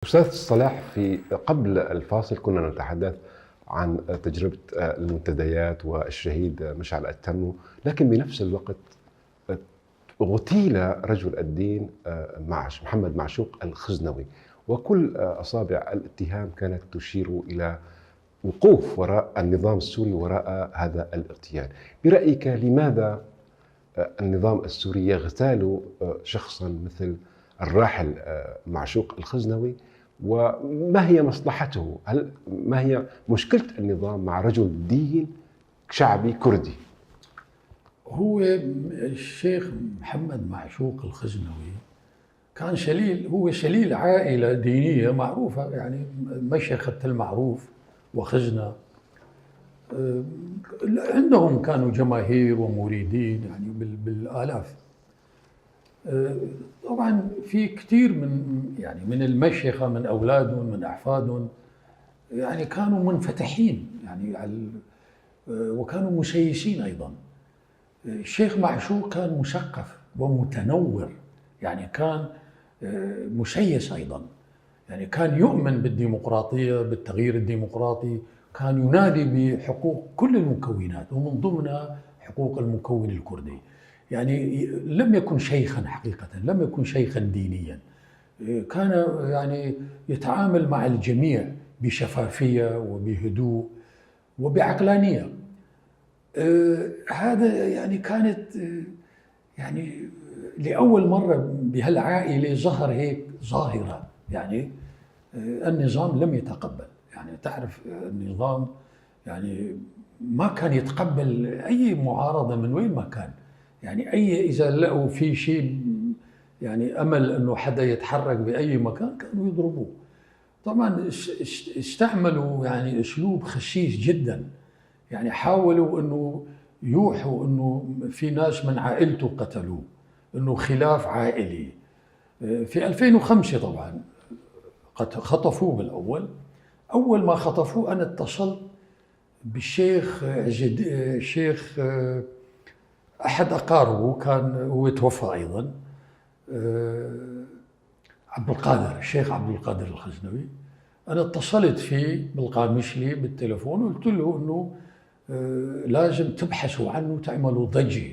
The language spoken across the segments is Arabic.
أستاذ صلاح، في قبل الفاصل كنا نتحدث عن تجربة المنتديات والشهيد مشعل التنو، لكن بنفس الوقت اغتيل رجل الدين محمد معشوق الخزنوي، وكل أصابع الاتهام كانت تشير إلى وقوف وراء النظام السوري وراء هذا الاغتيال. برأيك لماذا النظام السوري يغتال شخصا مثل الراحل معشوق الخزنوي؟ وما هي مصلحته؟ ما هي مشكلة النظام مع رجل دين شعبي كردي؟ هو الشيخ محمد معشوق الخزنوي كان هو شليل عائلة دينية معروفة، يعني مشيخة المعروف وخزنة. عندهم كانوا جماهير ومريدين يعني بالآلاف. طبعا في كثير من المشيخة، من أولادهم من أحفادهم، يعني كانوا منفتحين يعني وكانوا مسيسين أيضا. الشيخ معشوق كان مثقف ومتنور، يعني كان مسيس أيضا، يعني كان يؤمن بالديمقراطية، بالتغيير الديمقراطي، كان ينادي بحقوق كل المكونات ومن ضمنها حقوق المكون الكردي. يعني لم يكن شيخا حقيقة، لم يكن شيخا دينيا، كان يعني يتعامل مع الجميع بشفافية وبهدوء وبعقلانية. هذا يعني كانت يعني لأول مرة بهالعائلة ظهر هيك ظاهرة، يعني النظام لم يتقبل. يعني تعرف النظام يعني ما كان يتقبل أي معارضة من وين ما كان، يعني إذا لقوا في شيء يعني أمل أنه حدا يتحرك بأي مكان كانوا يضربوه. طبعا استعملوا يعني أسلوب خسيس جدا، يعني حاولوا أنه يوحوا أنه في ناس من عائلته قتلوه، أنه خلاف عائلي. في 2005 طبعا خطفوه بالأول. أول ما خطفوه أنا اتصلت بالشيخ الشيخ أحد أقاربه، كان هو توفى أيضا، عبد القادر، الشيخ عبد القادر الخزنوي. أنا اتصلت فيه بالقامشلي بالتليفون وقلت له أنه لازم تبحثوا عنه وتعملوا ضجة،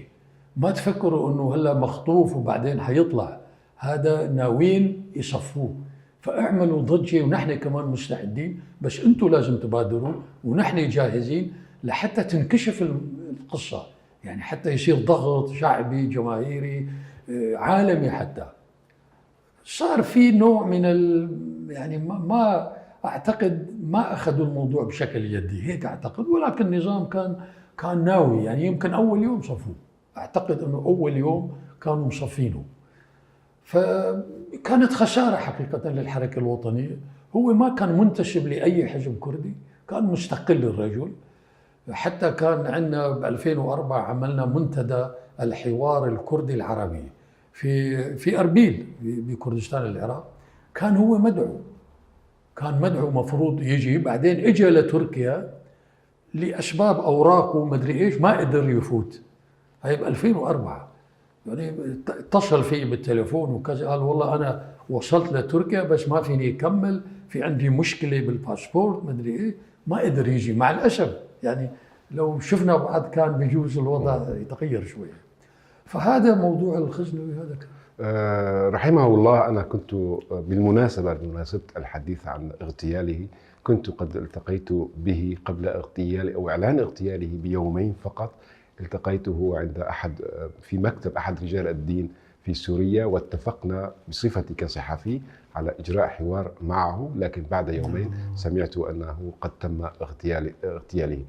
ما تفكروا أنه هلا مخطوف وبعدين حيطلع، هذا ناويين يصفوه، فاعملوا ضجة ونحن كمان مستعدين، بس أنتم لازم تبادروا ونحن جاهزين لحتى تنكشف القصة، يعني حتى يصير ضغط شعبي جماهيري عالمي. حتى صار في نوع من يعني ما أعتقد ما أخذوا الموضوع بشكل جدي هيك أعتقد، ولكن النظام كان ناوي. يعني يمكن أول يوم صفوه، أعتقد أنه أول يوم كانوا مصفينه، فكانت خسارة حقيقة للحركة الوطنية. هو ما كان منتسب لأي حزب كردي، كان مستقل الرجل. حتى كان عندنا ب 2004 عملنا منتدى الحوار الكردي العربي في أربيل بكردستان العراق، كان هو مدعو، كان مدعو مفروض يجي، بعدين اجى لتركيا لأسباب أوراقه مدري إيش ما قدر يفوت. هاي ب 2004 يعني اتصل فيه بالتليفون وكذا، قال والله أنا وصلت لتركيا بس ما فيني أكمل، في عندي مشكلة بالباسبور مدري إيه، ما قدر يجي مع الأسف. يعني لو شفنا بعد كان بيجوز الوضع يتغير شوي. فهذا موضوع الخزنوي هذا كان. رحمه الله. أنا كنت بمناسبة الحديث عن اغتياله، كنت قد التقيت به قبل اغتياله أو إعلان اغتياله بيومين فقط. التقيته عند في مكتب أحد رجال الدين في سوريا، واتفقنا بصفتي كصحفي على إجراء حوار معه، لكن بعد يومين سمعت أنه قد تم اغتياله.